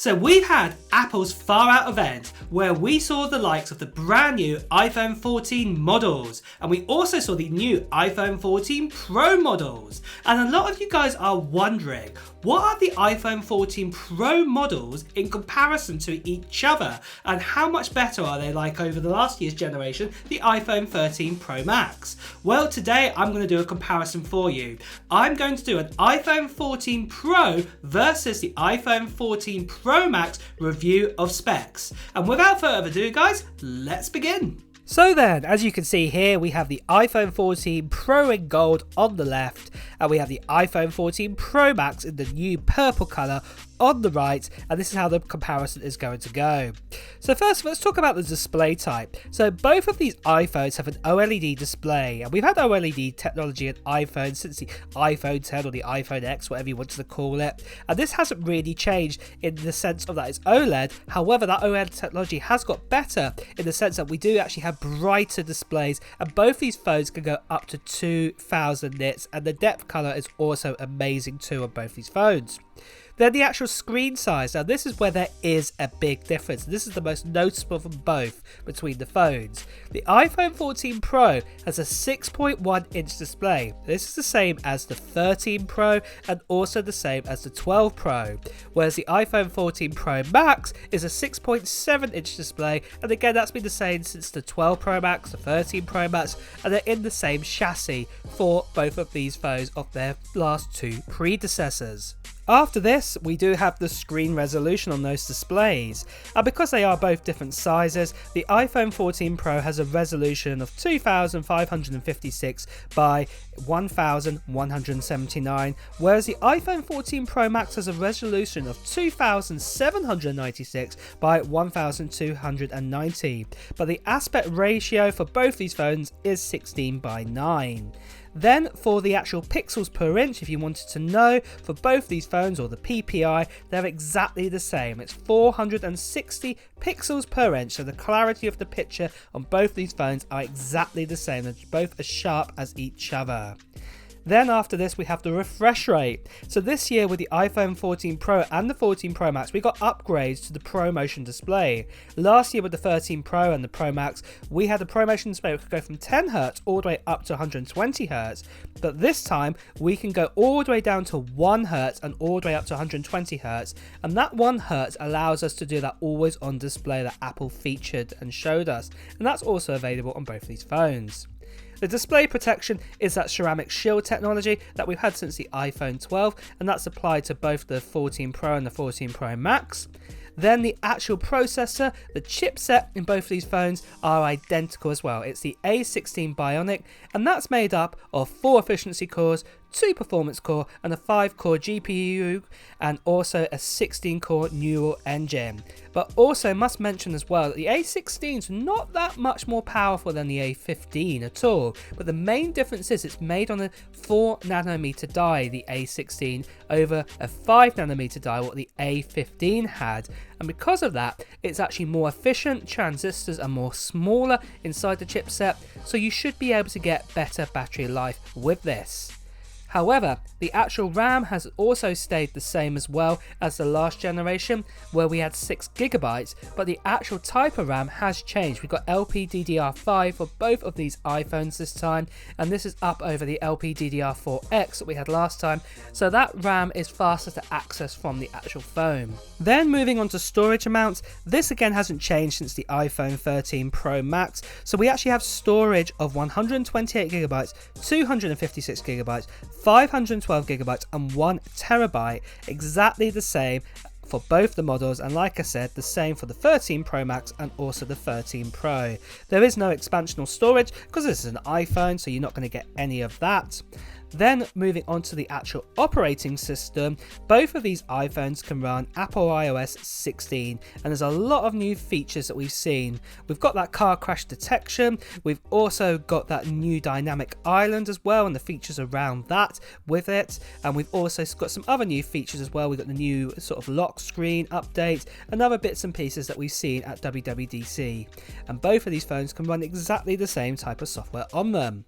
So we've had Apple's Far Out event where we saw the likes of the brand new iPhone 14 models, and we also saw the new iPhone 14 Pro models. And a lot of you guys are wondering, what are the iPhone 14 Pro models in comparison to each other, and how much better are they like over the last year's generation, the iPhone 13 Pro Max? Well, today I'm going to do a comparison for you. I'm going to do an iPhone 14 Pro versus the iPhone 14 Pro Max review of specs. And without further ado, guys, let's begin. So then, as you can see here, we have the iPhone 14 Pro in gold on the left, and we have the iPhone 14 Pro Max in the new purple colour on the right, and this is how the comparison is going to go. So first, let's talk about the display type. So both of these iPhones have an OLED display, and we've had OLED technology in iPhones since the iPhone 10 or the iPhone X, whatever you want to call it, and this hasn't really changed in the sense of that it's OLED. However, that OLED technology has got better in the sense that we do actually have brighter displays, and both these phones can go up to 2000 nits, and the depth color is also amazing too on both these phones. Then the actual screen size. Now this is where there is a big difference. This is the most noticeable from both between the phones. The iPhone 14 Pro has a 6.1 inch display. This is the same as the 13 Pro and also the same as the 12 Pro. Whereas the iPhone 14 Pro Max is a 6.7 inch display, and again that's been the same since the 12 Pro Max, the 13 Pro Max, and they're in the same chassis for both of these phones of their last two predecessors. After this, we do have the screen resolution on those displays, and because they are both different sizes, the iPhone 14 Pro has a resolution of 2556 by 1179, whereas the iPhone 14 Pro Max has a resolution of 2796 by 1290, but the aspect ratio for both these phones is 16:9. Then for the actual pixels per inch, if you wanted to know, for both these phones, or the PPI, they're exactly the same. It's 460 pixels per inch, so the clarity of the picture on both these phones are exactly the same. They're both as sharp as each other. Then after this, we have the refresh rate. So this year with the iPhone 14 Pro and the 14 Pro Max, we got upgrades to the ProMotion display. Last year with the 13 Pro and the Pro Max, we had a ProMotion display that could go from 10Hz all the way up to 120Hz. But this time, we can go all the way down to 1Hz and all the way up to 120Hz. And that 1Hz allows us to do that always on display that Apple featured and showed us. And that's also available on both these phones. The display protection is that ceramic shield technology that we've had since the iPhone 12, and that's applied to both the 14 Pro and the 14 Pro Max. Then the actual processor, the chipset in both of these phones are identical as well. It's the A16 Bionic, and that's made up of 4 efficiency cores, 2 performance core, and a 5-core GPU, and also a 16-core neural engine. But also must mention as well that the A16 is not that much more powerful than the A15 at all, but the main difference is it's made on a 4nm die, the A16, over a 5nm die, what the A15 had. And because of that, it's actually more efficient, transistors are more smaller inside the chipset, so you should be able to get better battery life with this. However, the actual RAM has also stayed the same as well as the last generation, where we had 6GB, but the actual type of RAM has changed. We've got LPDDR5 for both of these iPhones this time, and this is up over the LPDDR4X that we had last time, so that RAM is faster to access from the actual phone. Then moving on to storage amounts, this again hasn't changed since the iPhone 13 Pro Max, so we actually have storage of 128GB, 256GB, 512GB and 1TB, exactly the same for both the models, and like I said, the same for the 13 Pro Max and also the 13 Pro. There is no expansional storage because this is an iPhone, so you're not going to get any of that. Then moving on to the actual operating system, both of these iPhones can run Apple iOS 16, and there's a lot of new features that we've seen. We've got that car crash detection, we've also got that new dynamic island as well and the features around that with it, and we've also got some other new features as well. We've got the new sort of lock screen update and other bits and pieces that we've seen at WWDC, and both of these phones can run exactly the same type of software on them.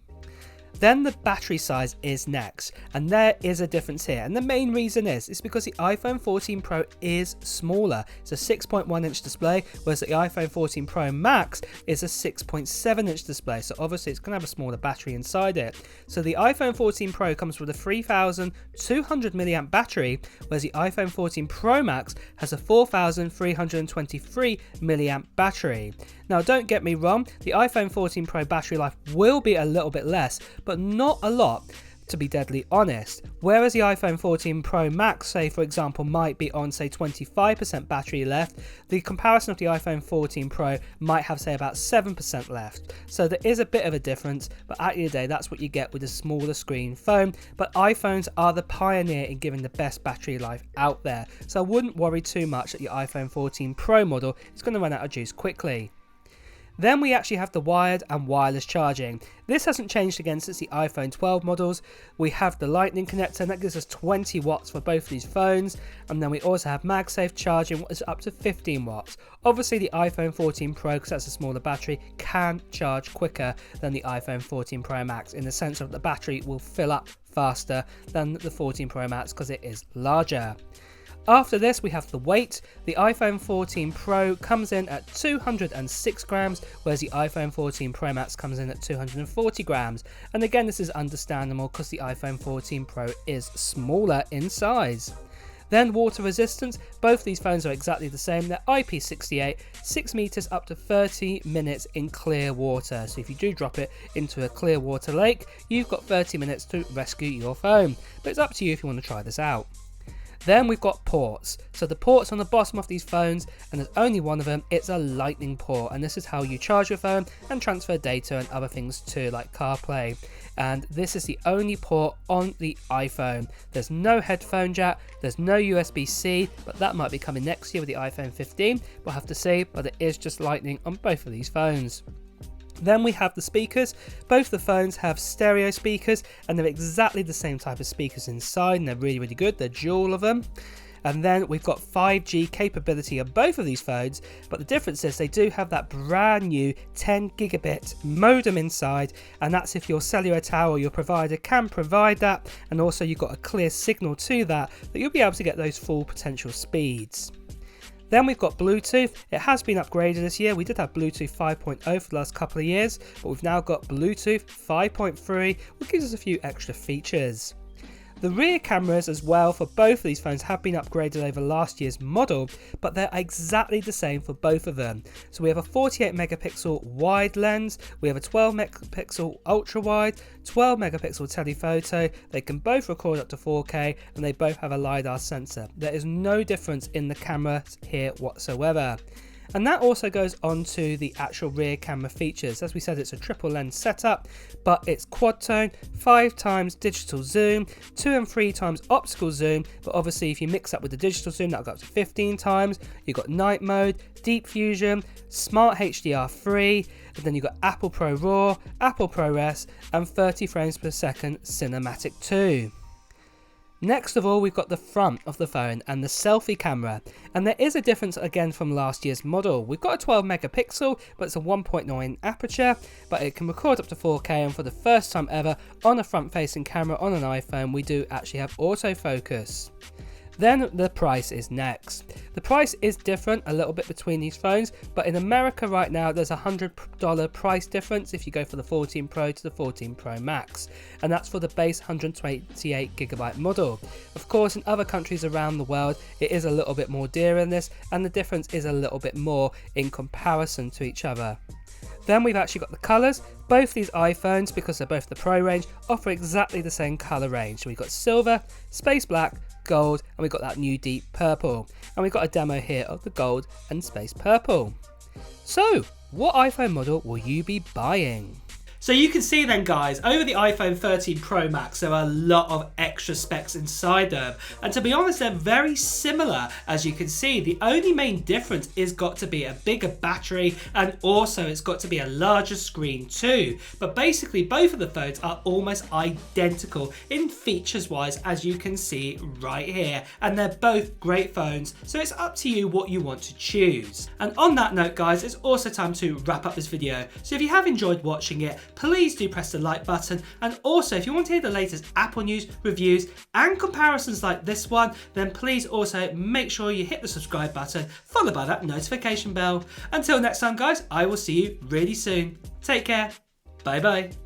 Then the battery size is next, and there is a difference here, and the main reason is because the iPhone 14 Pro is smaller. It's a 6.1 inch display, whereas the iPhone 14 Pro Max is a 6.7 inch display, so obviously it's going to have a smaller battery inside it. So the iPhone 14 Pro comes with a 3200 milliamp battery, whereas the iPhone 14 Pro Max has a 4323 milliamp battery. Now don't get me wrong, the iPhone 14 Pro battery life will be a little bit less, but not a lot, to be deadly honest. Whereas the iPhone 14 Pro Max, say for example, might be on say 25% battery left, the comparison of the iPhone 14 Pro might have say about 7% left. So there is a bit of a difference, but at the end of the day, that's what you get with a smaller screen phone. But iPhones are the pioneer in giving the best battery life out there, so I wouldn't worry too much that your iPhone 14 Pro model is going to run out of juice quickly. Then we actually have the wired and wireless charging. This hasn't changed again since the iPhone 12 models. We have the lightning connector, and that gives us 20 watts for both of these phones, and then we also have MagSafe charging, which is up to 15 watts. Obviously the iPhone 14 Pro, because that's a smaller battery, can charge quicker than the iPhone 14 Pro Max, in the sense that the battery will fill up faster than the 14 Pro Max because it is larger. After this, we have the weight. The iPhone 14 Pro comes in at 206 grams, whereas the iPhone 14 Pro Max comes in at 240 grams. And again, this is understandable because the iPhone 14 Pro is smaller in size. Then water resistance, both these phones are exactly the same. They're IP68, 6 meters up to 30 minutes in clear water. So if you do drop it into a clear water lake, you've got 30 minutes to rescue your phone. But it's up to you if you want to try this out. Then we've got ports. So the ports on the bottom of these phones, and there's only one of them, it's a lightning port, and this is how you charge your phone and transfer data and other things too, like CarPlay. And this is the only port on the iPhone. There's no headphone jack, there's no USB-C, but that might be coming next year with the iPhone 15. We'll have to see, but it is just lightning on both of these phones. Then we have the speakers. Both the phones have stereo speakers, and they're exactly the same type of speakers inside, and they're really good. They're dual of them. And then we've got 5G capability on both of these phones, but the difference is they do have that brand new 10 gigabit modem inside, and that's if your cellular tower or your provider can provide that, and also you've got a clear signal to that you'll be able to get those full potential speeds. Then we've got Bluetooth. It has been upgraded this year. We did have Bluetooth 5.0 for the last couple of years, but we've now got Bluetooth 5.3, which gives us a few extra features. The rear cameras as well for both of these phones have been upgraded over last year's model, but they're exactly the same for both of them. So we have a 48 megapixel wide lens, we have a 12 megapixel ultra wide, 12 megapixel telephoto. They can both record up to 4K, and they both have a LiDAR sensor. There is no difference in the cameras here whatsoever. And that also goes on to the actual rear camera features. As we said, it's a triple lens setup, but it's quad tone, 5 times digital zoom, 2 and 3 times optical zoom, but obviously if you mix up with the digital zoom, that'll go up to 15 times. You've got night mode, deep fusion, smart HDR3, and then you've got Apple Pro RAW, Apple ProRes, and 30 frames per second cinematic 2. Next of all, we've got the front of the phone and the selfie camera, and there is a difference again from last year's model. We've got a 12 megapixel, but it's a 1.9 aperture, but it can record up to 4K, and for the first time ever on a front facing camera on an iPhone, we do actually have autofocus. Then the price is next. The price is different a little bit between these phones, but in America right now there's a $100 price difference if you go for the 14 Pro to the 14 Pro Max, and that's for the base 128GB model. Of course, in other countries around the world it is a little bit more dear in this, and the difference is a little bit more in comparison to each other. Then we've actually got the colours. Both these iPhones, because they're both the Pro range, offer exactly the same colour range. So we've got silver, space black, gold, and we've got that new deep purple. And we've got a demo here of the gold and space purple. So, what iPhone model will you be buying? So you can see then guys, over the iPhone 13 Pro Max there are a lot of extra specs inside them, and to be honest they're very similar. As you can see, the only main difference is got to be a bigger battery, and also it's got to be a larger screen too. But basically both of the phones are almost identical in features wise, as you can see right here, and they're both great phones, so it's up to you what you want to choose. And on that note guys, it's also time to wrap up this video. So if you have enjoyed watching it, please do press the like button. And also, if you want to hear the latest Apple news, reviews, and comparisons like this one, then please also make sure you hit the subscribe button, followed by that notification bell. Until next time, guys, I will see you really soon. Take care. Bye bye.